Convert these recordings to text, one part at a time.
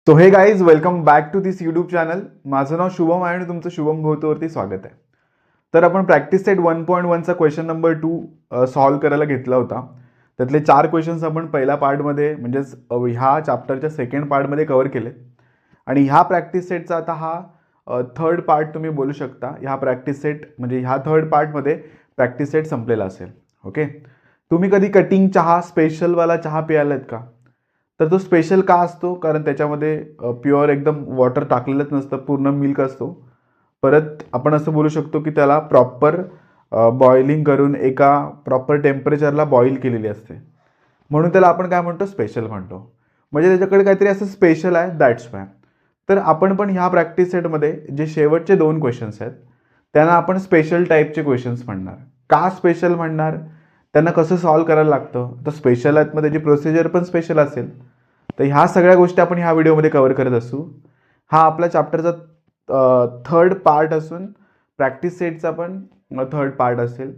So hey guys, welcome back to this YouTube channel. माझं नाव शुभम आहे आणि तुमचं शुभम भोवतवरती स्वागत आहे. तर आपण प्रॅक्टिस सेट 1.1चा क्वेश्चन नंबर 2 सॉल्व्ह करायला घेतला होता. त्यातले 4 क्वेश्चन्स आपण पहिल्या पार्टमध्ये म्हणजेच ह्या चॅप्टरच्या सेकंड पार्टमध्ये कव्हर केले आणि ह्या प्रॅक्टिस सेटचा आता हा थर्ड पार्ट तुम्ही बोलू शकता. ह्या प्रॅक्टिस सेट म्हणजे ह्या थर्ड पार्टमध्ये प्रॅक्टिस सेट संपलेला असेल. ओके, तुम्ही कधी कटिंग चहा स्पेशलवाला चहा प्यायलात का? तर तो स्पेशल का असतो? कारण त्याच्यामध्ये प्युअर एकदम वॉटर टाकलेलंच नसतं, पूर्ण मिल्क असतो. परत आपण असं बोलू शकतो की त्याला प्रॉपर बॉइलिंग करून एका प्रॉपर टेम्परेचरला बॉईल केलेली असते, म्हणून त्याला आपण काय म्हणतो, स्पेशल म्हणतो. म्हणजे त्याच्याकडे काहीतरी असं स्पेशल आहे, दॅट्स वाय. तर आपण पण ह्या प्रॅक्टिस सेटमध्ये जे शेवटचे 2 क्वेश्चन्स आहेत त्यांना आपण स्पेशल टाईपचे क्वेश्चन्स म्हणणार. का स्पेशल म्हणणार? त्यांना कसं सॉल्व्ह करायला लागतं, तर स्पेशल आहेत मग त्याची प्रोसिजर पण स्पेशल असेल. तर ह्या सगळ्या गोष्टी आपण ह्या व्हिडिओमध्ये कव्हर करत असू. हा आपल्या चॅप्टरचा थर्ड पार्ट असून प्रॅक्टिस सेटचा पण थर्ड पार्ट असेल.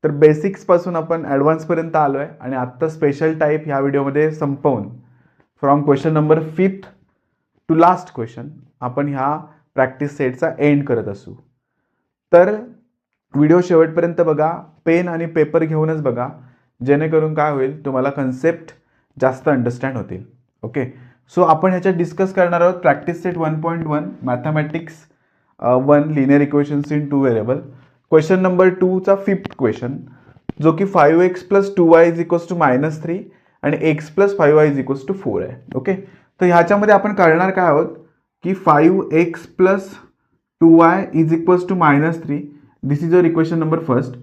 तर बेसिक्सपासून आपण ॲडव्हान्सपर्यंत आलो आहे आणि आत्ता स्पेशल टाईप ह्या व्हिडिओमध्ये संपवून from question number 5th to last question आपण ह्या प्रॅक्टिस सेटचा एंड करत असू. तर व्हिडिओ शेवटपर्यंत बघा, पेन आणि पेपर घेऊनच बघा, जेणेकरून काय होईल, तुम्हाला कन्सेप्ट जास्त अंडरस्टँड होतील. ओके, सो आपण ह्याच्यात डिस्कस करणार आहोत practice set 1.1 mathematics 1 linear equations in 2 variable. Question number 2चा 5th क्वेश्चन, जो की 5x + 2y = -3 आणि x + 5y = 4 आहे. ओके, तर ह्याच्यामध्ये आपण करणार काय आहोत की 5x + 2y = -3. This is your equation number first.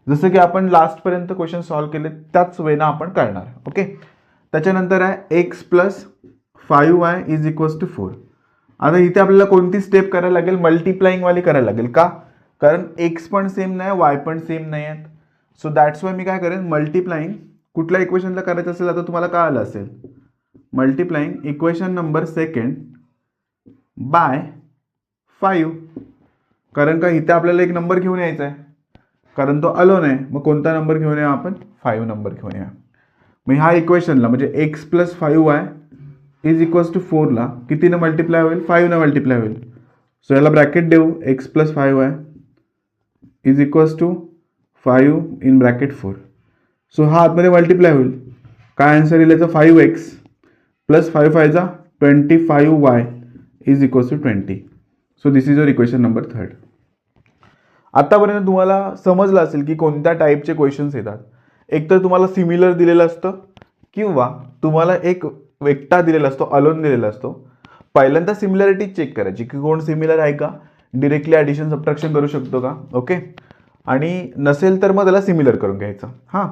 जसं की आपण लास्टपर्यंत क्वेश्चन सॉल्व्ह केले त्याच वेळेनं आपण करणार. ओके, त्याच्यानंतर आहे x + 5y = 4. आता इथे आपल्याला कोणती स्टेप करायला लागेल? मल्टिप्लाईंगवाली करायला लागेल. का? कारण x पण सेम नाही, y पण सेम नाही आहेत. सो दॅट्स वाय मी काय करेन, मल्टिप्लाईंग कुठल्या इक्वेशनला करायचं असेल, आता तुम्हाला कळालं असेल, multiplying equation number second by 5. कारण का इथे आपल्याला एक नंबर घेऊन यायचा आहे, कारण तो अलोन आहे. मग कोणता नंबर घेऊन या आपण? 5 नंबर घेऊन या. मग ह्या इक्वेशनला म्हणजे x + 5y = 4ला कितीनं मल्टिप्लाय होईल? 5नं मल्टिप्लाय होईल. सो याला ब्रॅकेट देऊ, x + 5y = 5 in bracket 4. So हा आतमध्ये मल्टिप्लाय होईल. काय आन्सर येईल याचा? 5x + 5 5 जा 25y = 20. So this is your equation number 3. आतापर्यंत तुम्हाला समजलं असेल की कोणत्या टाईपचे क्वेश्चन्स येतात. एक तर तुम्हाला सिमिलर दिलेलं असतं किंवा तुम्हाला एक वेक्टा दिलेला असतो, अलोन दिलेला असतो. पहिल्यांदा सिमिलॅरिटी चेक करायची की कोण सिमिलर आहे का, डिरेक्टली ॲडिशन सबट्रॅक्शन करू शकतो का. ओके, आणि नसेल तर मग त्याला सिमिलर करून घ्यायचं. हां,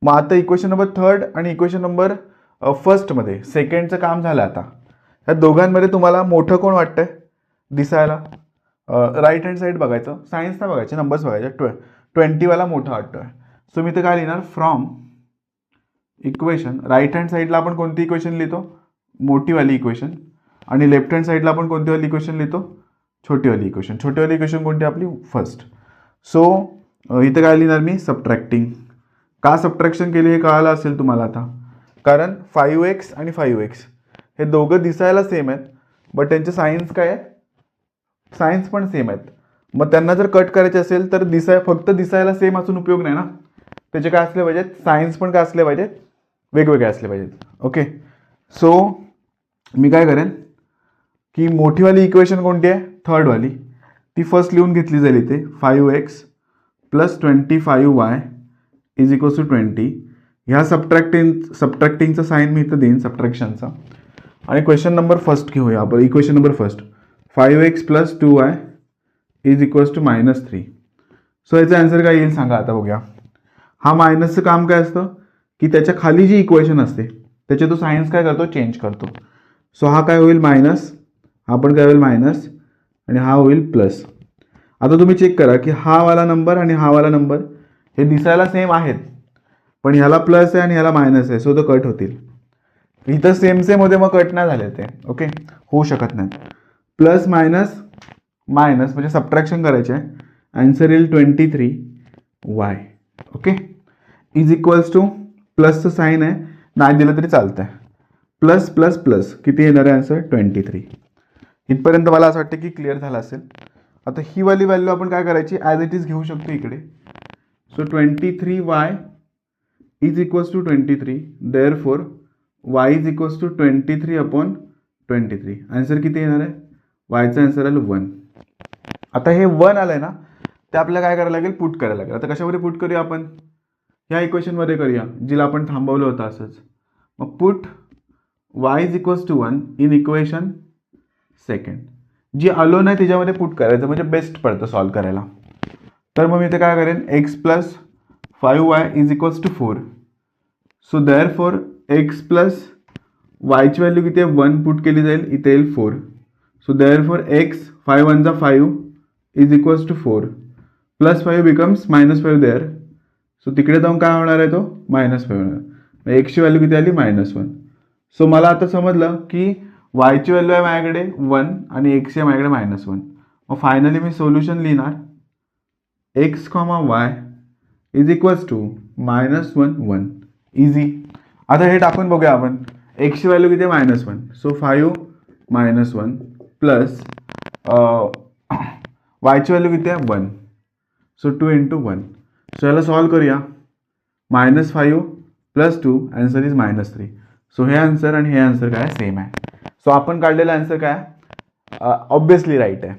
मग आता इक्वेशन नंबर 3 आणि इक्वेशन नंबर 1मध्ये सेकंडचं काम झालं. आता ह्या दोघांमध्ये तुम्हाला मोठं कोण वाटतंय दिसायला? राईट हँड साईड बघायचं, सायन्स नाही बघायचे, नंबर्स बघायचे. 20वाला मोठा वाटतोय. सो मी तर काय लिहिणार, फ्रॉम इक्वेशन राईट हँड साईडला आपण कोणती इक्वेशन लिहितो? मोठीवाली इक्वेशन. आणि लेफ्ट हँड साईडला आपण कोणतीवाली इक्वेशन लिहितो? छोटीवाली इक्वेशन. छोटीवाली इक्वेशन कोणती आपली? फर्स्ट. सो इथं काय लिहिणार मी? सबट्रॅक्टिंग. का सबट्रॅक्शन केली हे कळालं असेल तुम्हाला आता, कारण 5x आणि 5x हे दोघं दिसायला सेम आहेत, बट त्यांचे सायन्स काय आहे? सायन्स पण सेम आहेत. मग त्यांना जर कट करायचे असेल तर फक्त दिसायला सेम असून उपयोग नाही ना. त्याचे काय असले पाहिजेत? सायन्स पण काय असले पाहिजेत? वेगवेगळे असले पाहिजेत. ओके, सो मी काय करेन की मोठीवाली इक्वेशन कोणती आहे? थर्डवाली. ती फर्स्ट लिहून घेतली जाईल इथे. 5x + 25y = 20. ह्या सबट्रॅक्टिंगचा साईन मी इथं देईन, सबट्रॅक्शनचा. आणि क्वेश्चन नंबर फर्स्ट घेऊया आपण. Equation number first, 5x + 2y = -3. So याचा आन्सर काय येईल सांगा आता, बघूया. हा मायनसचं काम काय असतं की त्याच्या खाली जी इक्वेशन असते त्याचे तो सायन्स काय करतो? चेंज करतो. सो हा काय होईल? मायनस. हा पण काय होईल? मायनस. आणि हा होईल प्लस. आता तुम्ही चेक करा की हा वाला नंबर आणि हा वाला नंबर हे दिसायला सेम आहेत, पण ह्याला प्लस आहे आणि ह्याला मायनस आहे. सो तो कट होतील. इथं सेम होते, मग कट नाही झाले ते. ओके, होऊ शकत नाही. प्लस मायनस मायनस म्हणजे सबट्रॅक्शन करायचे आहे. आन्सर येईल 23y. ओके, = प्लसचं साईन आहे, नाही दिलं तरी चालतं आहे. प्लस प्लस प्लस किती येणार आहे आन्सर 23. इथपर्यंत मला असं वाटतं की क्लिअर झालं असेल. आता ही वाली व्हॅल्यू आपण काय करायची, ॲज इट इज घेऊ शकतो इकडे. So 23y is equals to 23. Therefore y is equals to 23/23. Answer किती येणार आहे, वायचा आन्सर आलं 1. आता हे 1 आलं आहे ना, ते आपल्याला काय करायला लागेल, पुट करायला लागेल. आता कशामध्ये पुट करूया आपण, ह्या इक्वेशनमध्ये करूया जिला आपण थांबवलं होतं असंच. मग put y is equals to 1 in equation second. जी अलोन आहे त्याच्यामध्ये पुट करायचं म्हणजे बेस्ट पडतं सॉल्व करायला. तर मग मी इथे काय करेन, x plus 5y is equals to 4. So therefore x plus वायची व्हॅल्यू किती आहे, 1 पुट केली जाईल, इथे येईल 4. सो देअरफॉर x 5 1 जा 5 is equals to 4 plus 5 becomes -5 there. So तिकडे जाऊन काय होणार आहे, तो -5 होणार. एक्सची व्हॅल्यू किती आली, -1. सो मला आता समजलं की वायची व्हॅल्यू आहे माझ्याकडे 1 आणि एक्सची आहे माझ्याकडे -1. मग फायनली मी सोल्युशन लिहिणार x, y is equals to -1 1. Easy. आता हे टाकून बघूया आपण, एक्सची व्हॅल्यू किती आहे, -1. सो 5 -1 प्लस वायची व्हॅल्यू किती आहे, 1. सो 2 × 1. सो याला सॉल्व करूया. -5 प्लस 2 आन्सर इज -3. सो हे आन्सर आणि हे आन्सर काय सेम आहे. सो आपण काढलेला आन्सर काय, ऑब्वियसली राईट आहे.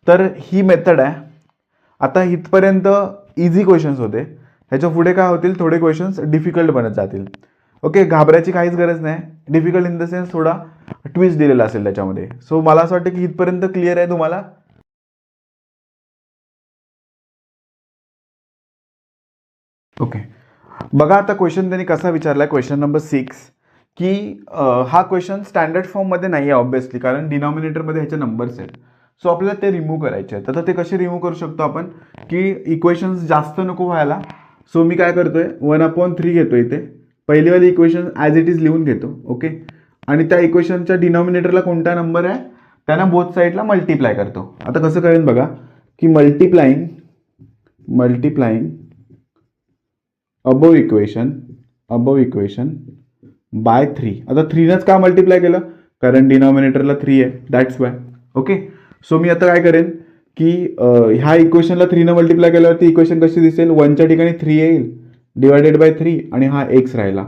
तर ही मेथड आहे. आता इथपर्यंत इझी क्वेश्चन्स होते. ह्याच्या पुढे काय होतील, थोडे क्वेश्चन्स डिफिकल्ट बनत जातील. ओके, घाबरायची काहीच गरज नाही. डिफिकल्ट इन द सेन्स थोडा ट्विस्ट दिलेला असेल त्याच्यामध्ये. सो मला असं वाटतं की इथपर्यंत क्लिअर आहे तुम्हाला. ओके, बघा आता क्वेश्चन त्यांनी कसा विचारला आहे, क्वेश्चन नंबर 6, की हा क्वेश्चन स्टँडर्ड फॉर्ममध्ये नाही आहे ऑब्वियसली, कारण डिनॉमिनेटरमध्ये ह्याचे नंबर्स आहेत. सो आपल्याला ते रिमूव्ह करायचे आहेत. आता ते कसे रिमूव्ह करू शकतो आपण, की इक्वेशन्स जास्त नको व्हायला. सो मी काय करतोय, 1/3 घेतो इथे, पहिलीवाली इक्वेशन ॲज इट इज लिहून घेतो. ओके, आणि त्या इक्वेशनच्या डिनॉमिनेटरला कोणता नंबर आहे त्यांना बोथ साईडला मल्टिप्लाय करतो. आता कसं करेन बघा, की मल्टिप्लाईंग अबोव इक्वेशन बाय 3. आता 3नंच का मल्टिप्लाय केलं, कारण डिनॉमिनेटरला 3 आहे, दॅट्स वाय. ओके, सो मी आता काय करेन, की ह्या इक्वेशनला 3नं मल्टिप्लाय केल्यावरती इक्वेशन कशी दिसेल, 1च्या ठिकाणी 3 येईल डिवायडेड बाय 3 आणि हा x राहिला,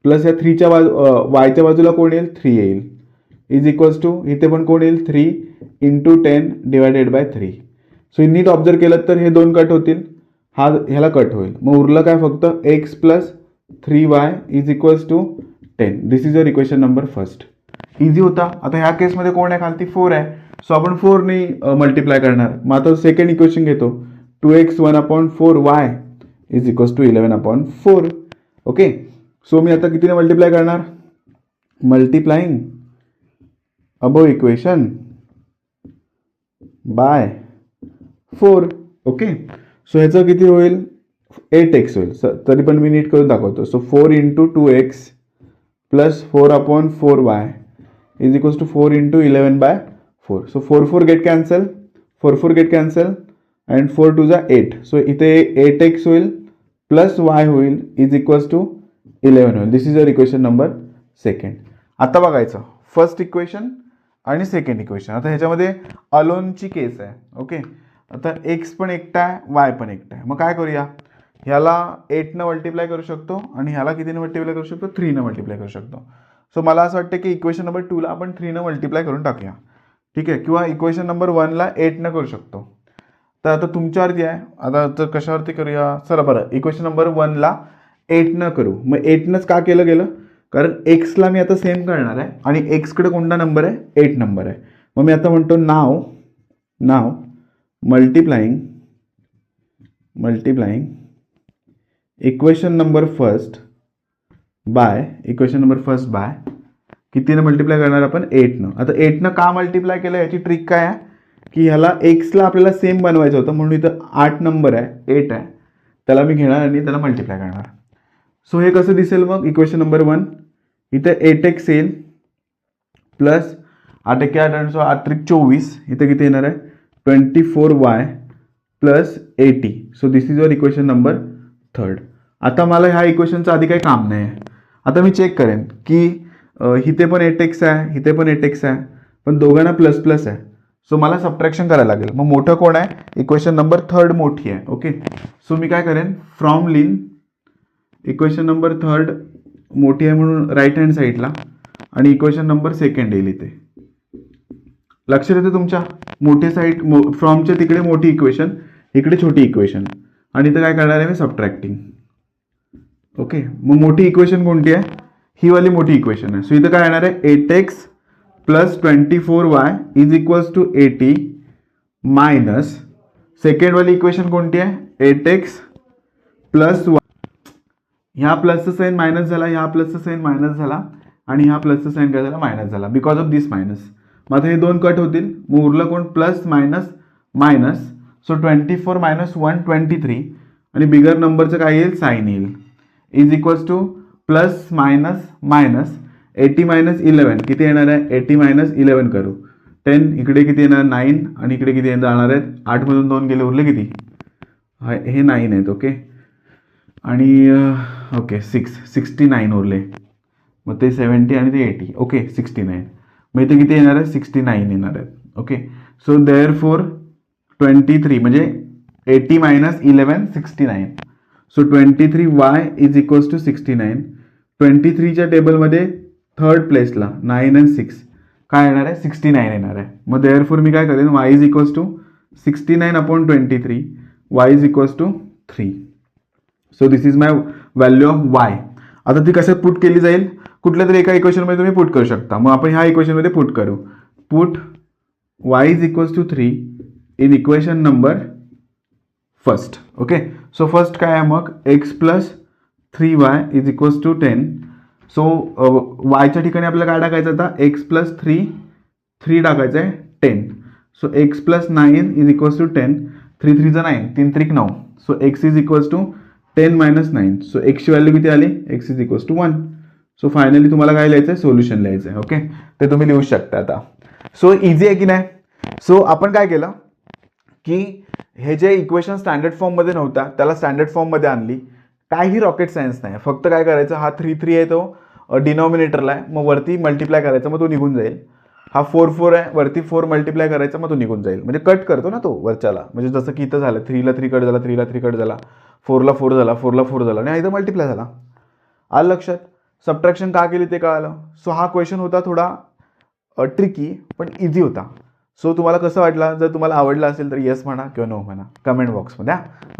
प्लस या 3च्या वायच्या बाजूला कोण येईल, 3 येईल, इज इक्वल्स टू इथे पण कोण येईल, 3 × 10 डिवायडेड बाय 3. सो नीट ऑब्झर्व केलं तर हे 2 कट होतील, हा ह्याला कट होईल. मग उरलं काय, फक्त x plus 3y is equals to 10. This is your equation number first. Easy होता. आता ह्या केसमध्ये कोण आहे, खालती 4 आहे. सो आपण 4ने मल्टिप्लाय करणार. मग आता सेकंड इक्वेशन घेतो, 2x 1/4y is equals to 11/4. Okay, so मी आता कितीने मल्टिप्लाय करणार, multiplying above equation by 4. Okay, so ह्याचं किती होईल, 8x होईल. तरी पण मी नीट करून दाखवतो. So 4 × 2x plus 4/4y is equals to 4 × 11/4. So 4 get cancel, 4 get cancel and 4 2 जा 8. सो इथे 8x होईल प्लस y होईल इज इक्वल्स टू 11 होईल. This is your equation number second. आता बघायचं फर्स्ट इक्वेशन आणि सेकंड इक्वेशन. आता ह्याच्यामध्ये अलोनची केस आहे. ओके, आता x पण एकटा आहे, y पण एकटा आहे. मग काय करूया, ह्याला 8नं मल्टिप्लाय करू शकतो आणि ह्याला कितीने मल्टिप्लाय करू शकतो, 3नं मल्टिप्लाय करू शकतो. सो मला असं वाटतं की इक्वेशन नंबर 2ला आपण 3नं मल्टिप्लाय करून टाकूया. ठीक आहे, किंवा इक्वेशन नंबर 1ला 8नं करू शकतो. तर आता तुमच्यावरती आहे. आता तर कशावरती करूया, चला बरं, इक्वेशन नंबर 1ला 8नं करू. मग 8नंच का केलं गेलं, कारण एक्सला मी आता सेम करणार आहे आणि एक्सकडे कोणता नंबर आहे, 8 नंबर आहे. मग मी आता म्हणतो नाव multiplying equation number first by कितीनं मल्टिप्लाय करणार आपण, 8नं. आता 8नं का मल्टिप्लाय केलं, याची ट्रिक काय आहे, की ह्याला एक्सला आपल्याला सेम बनवायचं होतं, म्हणून इथं 8 नंबर आहे, 8 आहे, त्याला मी घेणार आणि त्याला मल्टिप्लाय करणार. सो हे कसं दिसेल मग, इक्वेशन नंबर 1 इथे 8x येईल प्लस 8 × 8 = 8 × 24. इथे किती येणार आहे, 24y plus 80. So this is your equation number third. आता मला ह्या इक्वेशनचं आधी काही काम नाही आहे. आता मी चेक करेन की इथे पण 8x आहे, इथे पण 8x आहे, पण दोघांना प्लस प्लस आहे. सो मला सबट्रॅक्शन करायला लागेल. मग मोठं कोण आहे? इक्वेशन नंबर थर्ड मोठी आहे. ओके, सो मी काय करेन, फ्रॉम लिन इक्वेशन नंबर थर्ड मोठी आहे म्हणून राईट हँड साईडला, आणि इक्वेशन नंबर सेकंड येईल इथे. लक्षात येते तुमच्या? मोठी साईड फ्रॉमच्या तिकडे मोठी इक्वेशन, इकडे छोटी इक्वेशन, आणि इथं काय करणार आहे मी? सबट्रॅक्टिंग. ओके, मग मोठी इक्वेशन कोणती आहे? ही वाली मोठी इक्वेशन आहे. सो इथं काय येणार आहे? 8x plus 24y is equals to 80 minus सेकंडवाली इक्वेशन कोणती आहे? 8x plus y. ह्या प्लसचा साईन मायनस झाला, ह्या प्लसचा साईन मायनस झाला, आणि ह्या प्लसचा साईन काय झाला? मायनस झाला, बिकॉज ऑफ दिस मायनस. मग आता हे दोन कट होतील, मग उरलं कोण? Plus minus minus. So 24 minus 1 23, आणि बिगर नंबरचं काय येईल? साईन येईल. Is equals two plus minus minus 80 minus 11 किती येणार आहे? 80 मायनस 11 करू. 10 इकडे किती येणार? 9, आणि इकडे किती जाणार आहेत? 8मधून 2 गेले, उरले किती? हे 9 आहेत. ओके, आणि ओके 69 उरले. मग ते 70 आणि ते 80. ओके 69. मग इथे किती येणार आहे? 69 येणार आहेत. ओके, सो देअर फोर 23 म्हणजे 80 minus 11 69. So 23y is equals to 69. 23च्या टेबलमध्ये थर्ड प्लेसला 9 आणि 6 काय येणार आहे? 69 येणार आहे. मग देअर फोर मी काय करेन? y is equals to 69 upon 23, y is equals to 3. So this is my value of y. आता ती कशात पुट केली जाईल? कुठल्या तरी एका इक्वेशनमध्ये तुम्ही पुट करू शकता. मग आपण ह्या इक्वेशनमध्ये पुट करू. Put y is equals to 3 in equation number first. Okay, so first काय आहे मग? x plus 3y is equals to 10. So yच्या ठिकाणी आपल्याला काय टाकायचं? आता x प्लस 3 टाकायचं आहे 10. So x plus 9 is equals to 10. 3 3 9, 3 3 9. So x is equals to 10 minus 9. So x ची व्हॅल्यू किती आली? x is equals to 1. So finally तुम्हाला काय लिहायचं आहे? सोल्युशन लिहायचं आहे. ओके, ते तुम्ही लिहू शकता आता. सो इझी आहे की नाही? सो आपण काय केलं की हे जे इक्वेशन स्टँडर्ड फॉर्ममध्ये नव्हता त्याला स्टँडर्ड फॉर्ममध्ये आणली. काही रॉकेट सायन्स नाही, फक्त काय करायचं, हा 3 3 आहे तो डिनॉमिनेटरला आहे, मग वरती मल्टिप्लाय करायचा, मग तो निघून जाईल. हा 4 4 आहे, वरती 4 मल्टिप्लाय करायचा, मग तो निघून जाईल. म्हणजे कट करतो ना तो वरच्याला, म्हणजे जसं की इथं झालं 3 ला 3 कट झाला, 3 ला 3 कट झाला, 4 ला 4 झाला, 4 ला 4 झाला, आणि इथं मल्टिप्लाय झाला. आलं लक्षात? सबट्रॅक्शन का केली ते कळालं. सो हा क्वेश्चन होता थोडा ट्रिकी पण इझी होता. सो तुम्हाला कसं वाटला? जर तुम्हाला आवडला असेल तर येस म्हणा किंवा नो म्हणा कमेंट बॉक्समध्ये.